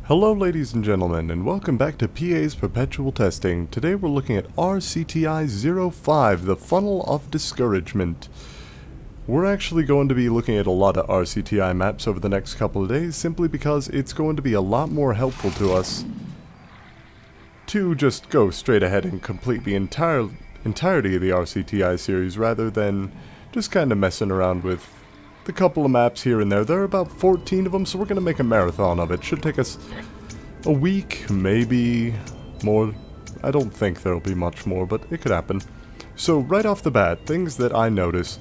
Hello ladies and gentlemen, and welcome back to PA's Perpetual Testing. Today we're looking at RCTI 05, the Funnel of Discouragement. We're actually going to be looking at a lot of RCTI maps over the next couple of days, simply because it's going to be a lot more helpful to us to just go straight ahead and complete the entirety of the RCTI series, rather than just kind of messing around with the couple of maps here and there. There are about 14 of them, so we're going to make a marathon of it. Should take us a week, maybe more. I don't think there'll be much more, but it could happen. So right off the bat, things that I notice.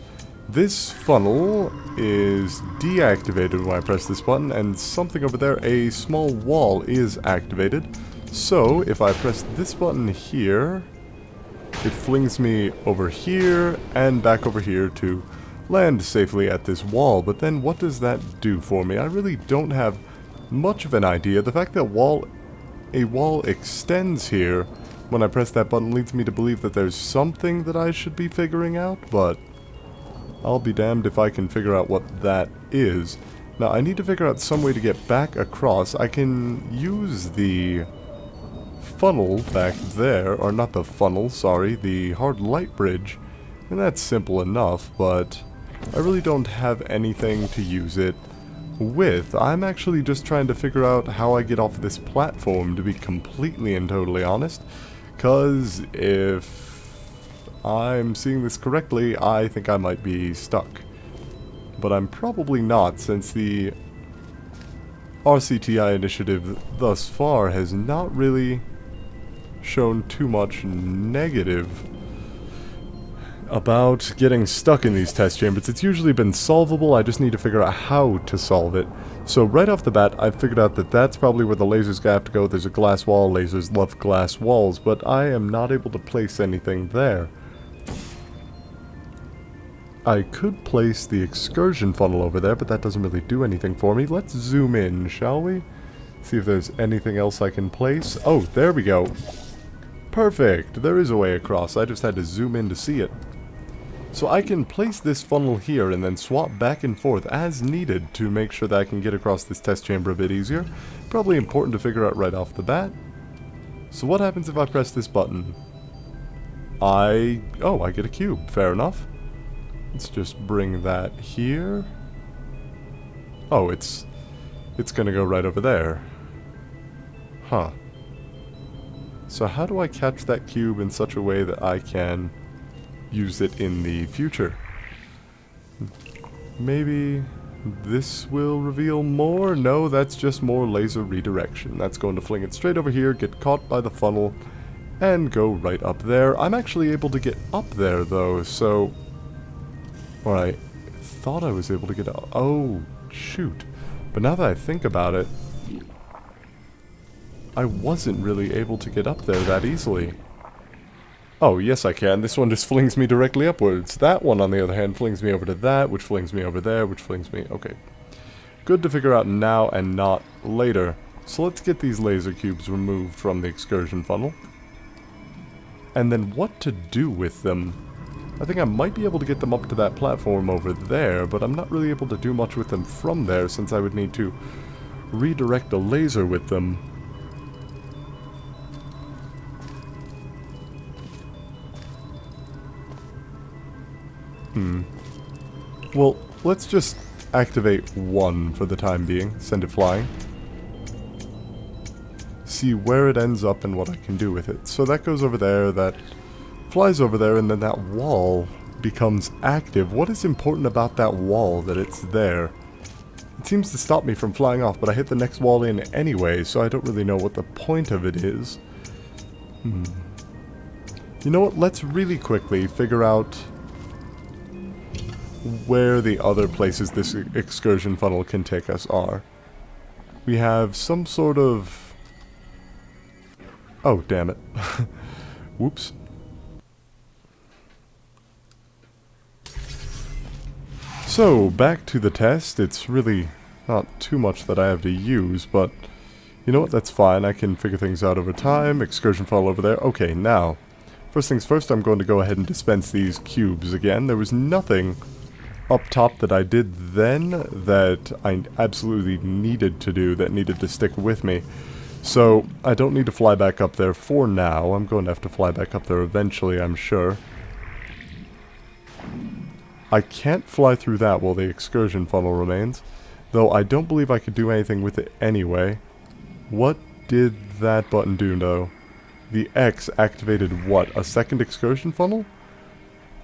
This funnel is deactivated when I press this button, and something over there, a small wall, is activated. So if I press this button here, it flings me over here and back over here to land safely at this wall. But then what does that do for me? I really don't have much of an idea. The fact that a wall extends here when I press that button leads me to believe that there's something that I should be figuring out, but I'll be damned if I can figure out what that is. Now I need to figure out some way to get back across. I can use the funnel back there, or not the funnel, sorry, the hard light bridge, and that's simple enough, but I really don't have anything to use it with. I'm actually just trying to figure out how I get off this platform, to be completely and totally honest, because if I'm seeing this correctly, I think I might be stuck. But I'm probably not, since the RCTI initiative thus far has not really shown too much negative about getting stuck in these test chambers. It's usually been solvable. I just need to figure out how to solve it. So right off the bat, I've figured out that that's probably where the lasers have to go. There's a glass wall. Lasers love glass walls, but I am not able to place anything there. I could place the excursion funnel over there, but that doesn't really do anything for me. Let's zoom in, shall we? See if there's anything else I can place. Oh, there we go. Perfect. There is a way across. I just had to zoom in to see it. So I can place this funnel here and then swap back and forth as needed to make sure that I can get across this test chamber a bit easier. Probably important to figure out right off the bat. So what happens if I press this button? I get a cube. Fair enough. Let's just bring that here. Oh, it's gonna go right over there. Huh. So how do I catch that cube in such a way that I can use it in the future? Maybe this will reveal more? No, that's just more laser redirection. That's going to fling it straight over here, get caught by the funnel, and go right up there. I'm actually able to get up there though, so... Or I thought I was able to get up. Oh, shoot. But now that I think about it, I wasn't really able to get up there that easily. Oh, yes I can. This one just flings me directly upwards. That one, on the other hand, flings me over to that, which flings me over there, which flings me... Okay. Good to figure out now and not later. So let's get these laser cubes removed from the excursion funnel. And then what to do with them. I think I might be able to get them up to that platform over there, but I'm not really able to do much with them from there, since I would need to redirect a laser with them. Well, let's just activate one for the time being. Send it flying. See where it ends up and what I can do with it. So that goes over there, that flies over there, and then that wall becomes active. What is important about that wall, that it's there? It seems to stop me from flying off, but I hit the next wall in anyway, so I don't really know what the point of it is. You know what? Let's really quickly figure out where the other places this excursion funnel can take us are. We have some sort of... Oh, damn it. Whoops. So, back to the test. It's really not too much that I have to use, but you know what, that's fine. I can figure things out over time. Excursion funnel over there. Okay, now, First things first, I'm going to go ahead and dispense these cubes again. There was nothing up top that I did then that I absolutely needed to do, that needed to stick with me. So, I don't need to fly back up there for now. I'm going to have to fly back up there eventually, I'm sure. I can't fly through that while the excursion funnel remains, though I don't believe I could do anything with it anyway. What did that button do, though? The X activated what? A second excursion funnel?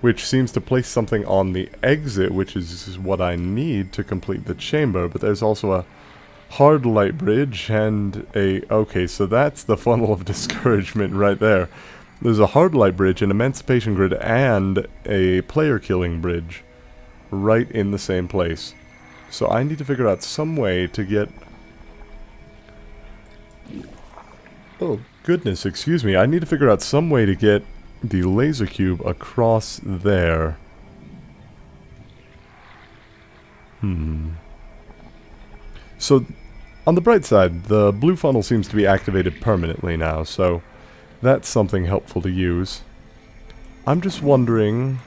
Which seems to place something on the exit, which is what I need to complete the chamber, but there's also a hard light bridge and a... Okay, so that's the funnel of discouragement right there. There's a hard light bridge, an emancipation grid, and a player killing bridge right in the same place. So I need to figure out some way to get... Oh, goodness, excuse me. I need to figure out some way to get the laser cube across there. So, on the bright side, the blue funnel seems to be activated permanently now, so that's something helpful to use. I'm just wondering...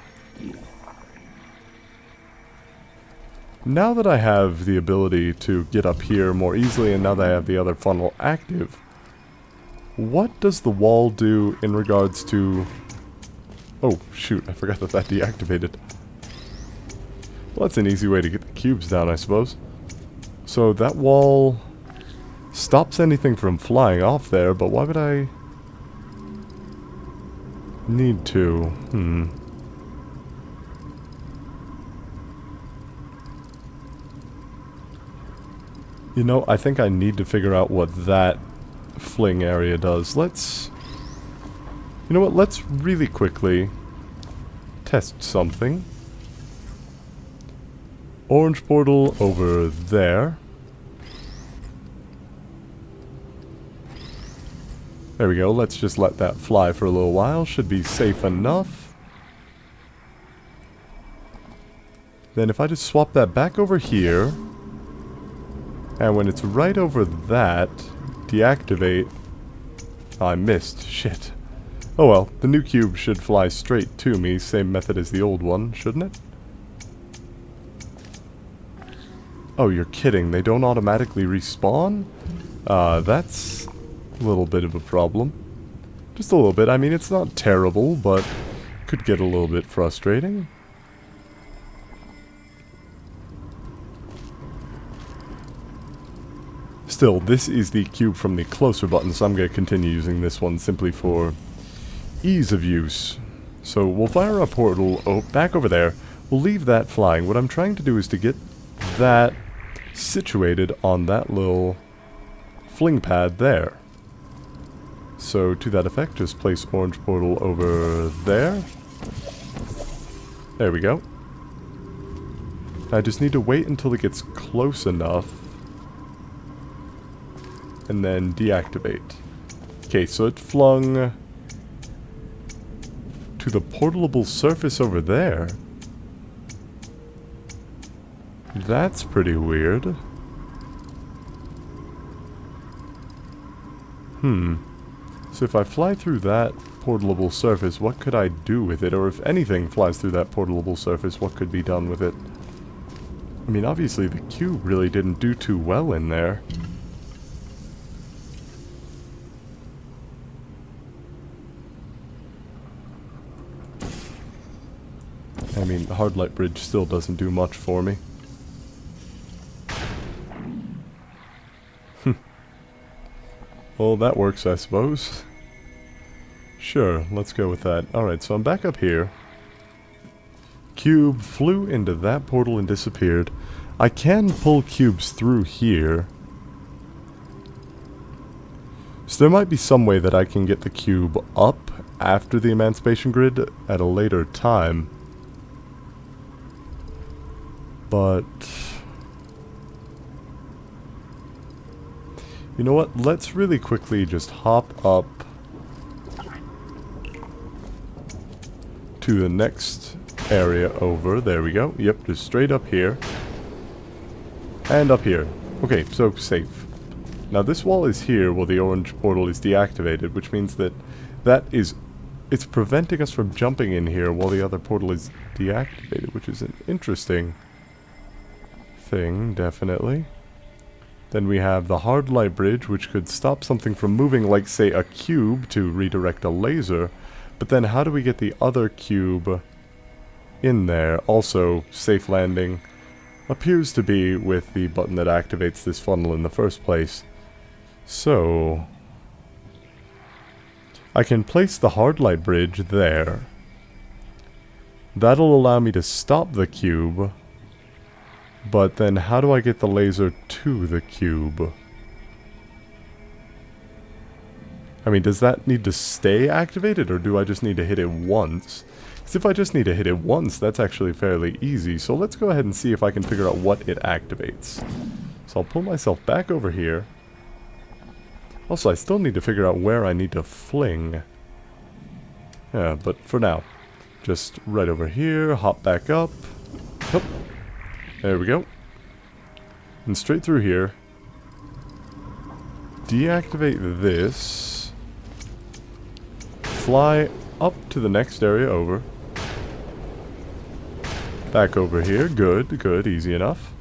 Now that I have the ability to get up here more easily, and now that I have the other funnel active, what does the wall do in regards to... Oh, shoot, I forgot that that deactivated. Well, that's an easy way to get the cubes down, I suppose. So that wall stops anything from flying off there, but why would I need to? You know, I think I need to figure out what that fling area does. Let's... You know what, let's really quickly test something. Orange portal over there. There we go, let's just let that fly for a little while. Should be safe enough. Then if I just swap that back over here, and when it's right over that, deactivate... Oh, I missed. Shit. Oh well, the new cube should fly straight to me, same method as the old one, shouldn't it? Oh, you're kidding, they don't automatically respawn? That's a little bit of a problem. Just a little bit, I mean it's not terrible, but could get a little bit frustrating. Still, this is the cube from the closer button, so I'm going to continue using this one simply for ease of use. So we'll fire a portal back over there. We'll leave that flying. What I'm trying to do is to get that situated on that little fling pad there. So to that effect, just place orange portal over there. There we go. I just need to wait until it gets close enough and then deactivate. Okay, so it flung to the portable surface over there. That's pretty weird. So if I fly through that portable surface, what could I do with it? Or if anything flies through that portable surface, what could be done with it? I mean, obviously the cube really didn't do too well in there. I mean, the hard light bridge still doesn't do much for me. Well, that works, I suppose. Sure, let's go with that. Alright, so I'm back up here. Cube flew into that portal and disappeared. I can pull cubes through here. So there might be some way that I can get the cube up after the emancipation grid at a later time. But... you know what? Let's really quickly just hop up to the next area over. There we go. Yep, just straight up here. And up here. Okay, so safe. Now this wall is here while the orange portal is deactivated, which means that that is it's preventing us from jumping in here while the other portal is deactivated, which is an interesting thing, definitely. Then we have the hard light bridge, which could stop something from moving, like, say, a cube to redirect a laser. But then how do we get the other cube in there? Also, safe landing appears to be with the button that activates this funnel in the first place. So I can place the hard light bridge there. That'll allow me to stop the cube. But then how do I get the laser to the cube? I mean, does that need to stay activated, or do I just need to hit it once? Because if I just need to hit it once, that's actually fairly easy. So let's go ahead and see if I can figure out what it activates. So I'll pull myself back over here. Also, I still need to figure out where I need to fling. Yeah, but for now, just right over here, hop back up. Hup. There we go. And straight through here. Deactivate this. Fly up to the next area over. Back over here. Good, good, easy enough.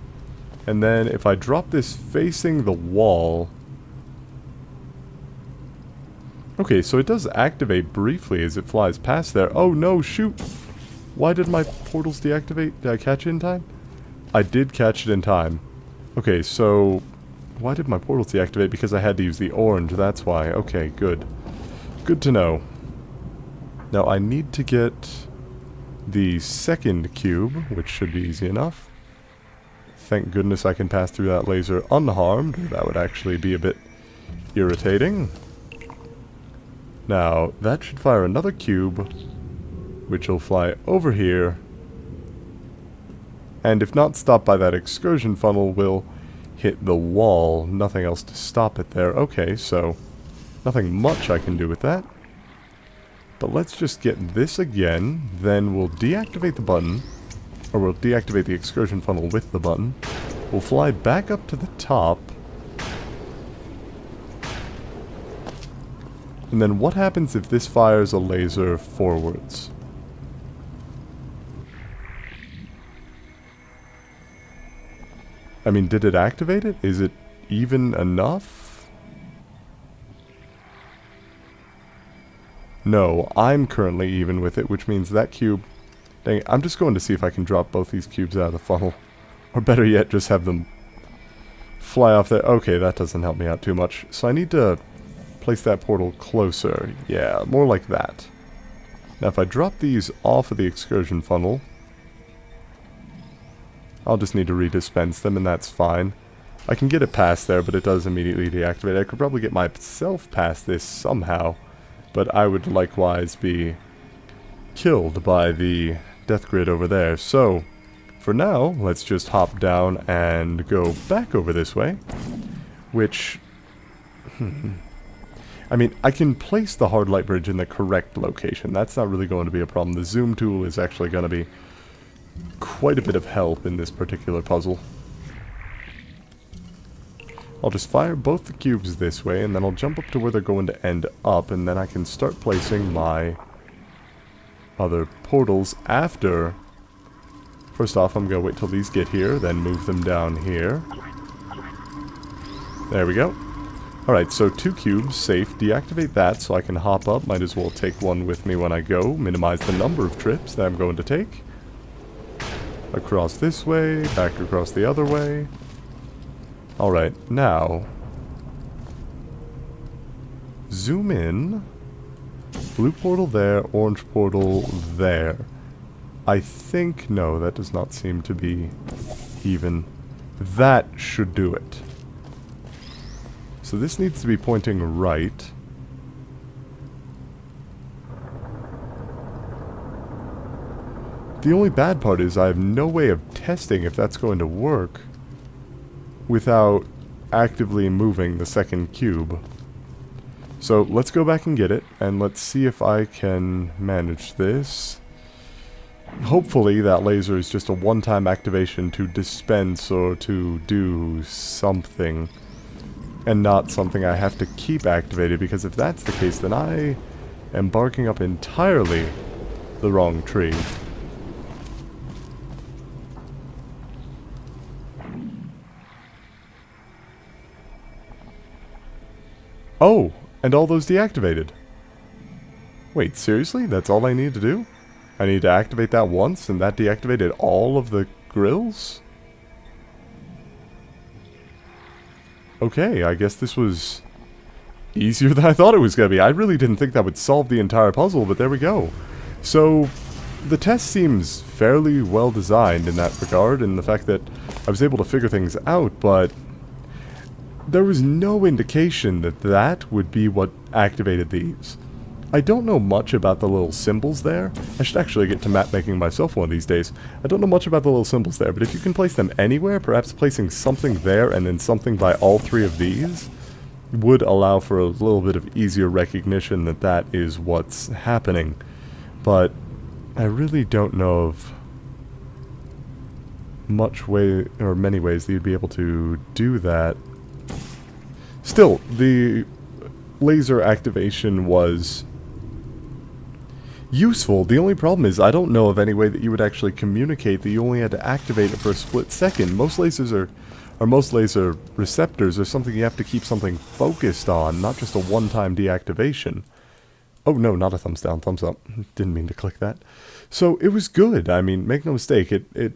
And then if I drop this facing the wall... Okay, so it does activate briefly as it flies past there. Oh no, shoot! Why did my portals deactivate? Did I catch it in time? I did catch it in time. Okay, so... Why did my portals deactivate? Because I had to use the orange, that's why. Okay, good. Good to know. Now I need to get the second cube, which should be easy enough. Thank goodness I can pass through that laser unharmed. That would actually be a bit irritating. Now, that should fire another cube, which will fly over here. And if not stopped by that excursion funnel, will hit the wall. Nothing else to stop it there. Okay, so nothing much I can do with that. But let's just get this again. Then we'll deactivate the button. Or we'll deactivate the excursion funnel with the button. We'll fly back up to the top. And then what happens if this fires a laser forwards? I mean, did it activate it? Is it even enough? No, I'm currently even with it, which means that cube... Dang it, I'm just going to see if I can drop both these cubes out of the funnel. Or better yet, just have them fly off there. Okay, that doesn't help me out too much. So I need to place that portal closer. Yeah, more like that. Now if I drop these off of the excursion funnel... I'll just need to redispense them, and that's fine. I can get it past there, but it does immediately deactivate. I could probably get myself past this somehow, but I would likewise be killed by the death grid over there. So, for now, let's just hop down and go back over this way, which... I mean, I can place the hard light bridge in the correct location. That's not really going to be a problem. The zoom tool is actually going to be quite a bit of help in this particular puzzle. I'll just fire both the cubes this way, and then I'll jump up to where they're going to end up, and then I can start placing my other portals after. First off, I'm going to wait till these get here, then move them down here. There we go. Alright, so 2 cubes, safe. Deactivate that so I can hop up. Might as well take one with me when I go. Minimize the number of trips that I'm going to take. Across this way, back across the other way. Alright, now... zoom in. Blue portal there, orange portal there. I think... no, that does not seem to be even. That should do it. So this needs to be pointing right. The only bad part is I have no way of testing if that's going to work without actively moving the second cube. So let's go back and get it, and let's see if I can manage this. Hopefully that laser is just a one-time activation to dispense or to do something, and not something I have to keep activated, because if that's the case, then I am barking up entirely the wrong tree. Oh, and all those deactivated. Wait, seriously? That's all I need to do? I need to activate that once, and that deactivated all of the grills? Okay, I guess this was easier than I thought it was going to be. I really didn't think that would solve the entire puzzle, but there we go. So, the test seems fairly well designed in that regard, in the fact that I was able to figure things out, but there was no indication that that would be what activated these. I don't know much about the little symbols there. I should actually get to map making myself one of these days. I don't know much about the little symbols there, but if you can place them anywhere, perhaps placing something there and then something by all three of these would allow for a little bit of easier recognition that that is what's happening. But I really don't know of much way, or many ways that you'd be able to do that. Still, the laser activation was useful. The only problem is I don't know of any way that you would actually communicate that you only had to activate it for a split second. Most lasers or most laser receptors are something you have to keep something focused on, not just a one-time deactivation. Oh no, not a thumbs down, thumbs up. Didn't mean to click that. So it was good. I mean, make no mistake, it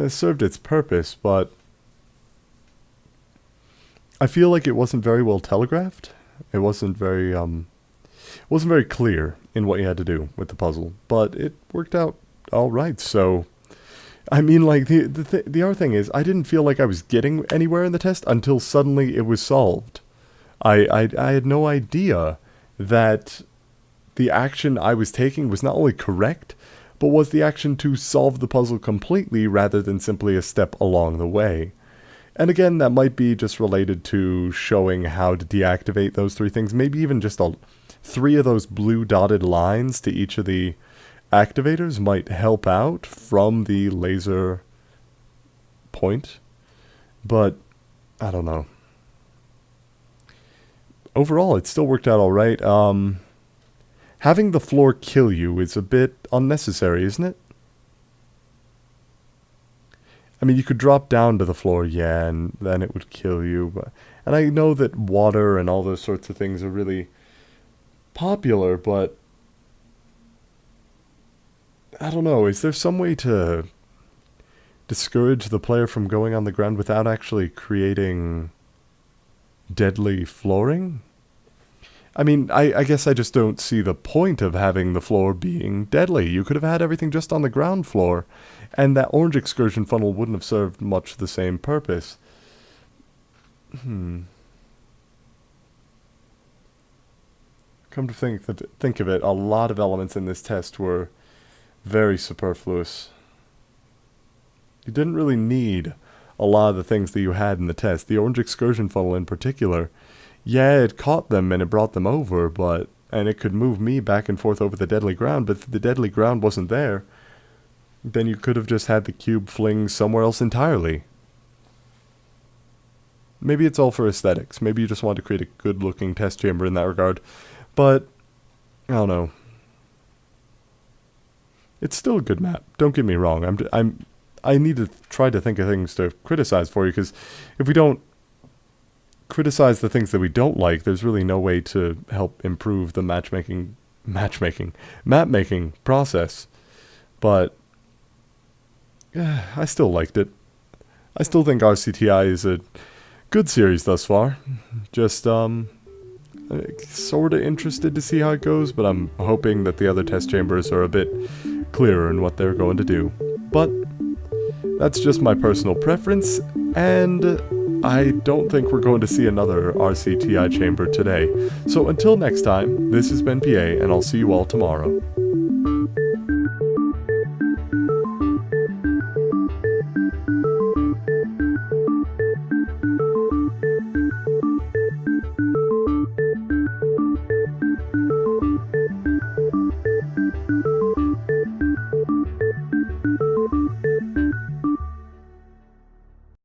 served its purpose, but I feel like it wasn't very well telegraphed. It wasn't very clear in what you had to do with the puzzle, but it worked out all right. So, I mean, like, the other thing is, I didn't feel like I was getting anywhere in the test until suddenly it was solved. I had no idea that the action I was taking was not only correct, but was the action to solve the puzzle completely rather than simply a step along the way. And again, that might be just related to showing how to deactivate those three things. Maybe even just 3 of those blue dotted lines to each of the activators might help out from the laser point. But, I don't know. Overall, it still worked out alright. Having the floor kill you is a bit unnecessary, isn't it? I mean, you could drop down to the floor, yeah, and then it would kill you. And I know that water and all those sorts of things are really popular, but I don't know. Is there some way to discourage the player from going on the ground without actually creating deadly flooring? I mean, I guess I just don't see the point of having the floor being deadly. You could have had everything just on the ground floor, and that orange excursion funnel wouldn't have served much the same purpose. Come to think of it, a lot of elements in this test were very superfluous. You didn't really need a lot of the things that you had in the test. The orange excursion funnel in particular, yeah, it caught them and it brought them over, and it could move me back and forth over the deadly ground, but if the deadly ground wasn't there, then you could have just had the cube fling somewhere else entirely. Maybe it's all for aesthetics. Maybe you just want to create a good-looking test chamber in that regard. But, I don't know. It's still a good map. Don't get me wrong. I need to try to think of things to criticize for you, because if we don't criticize the things that we don't like, there's really no way to help improve the map-making process. But I still liked it. I still think RCTI is a good series thus far. Just sort of interested to see how it goes, but I'm hoping that the other test chambers are a bit clearer in what they're going to do. But that's just my personal preference, and I don't think we're going to see another RCTI chamber today. So until next time, this has been PA, and I'll see you all tomorrow.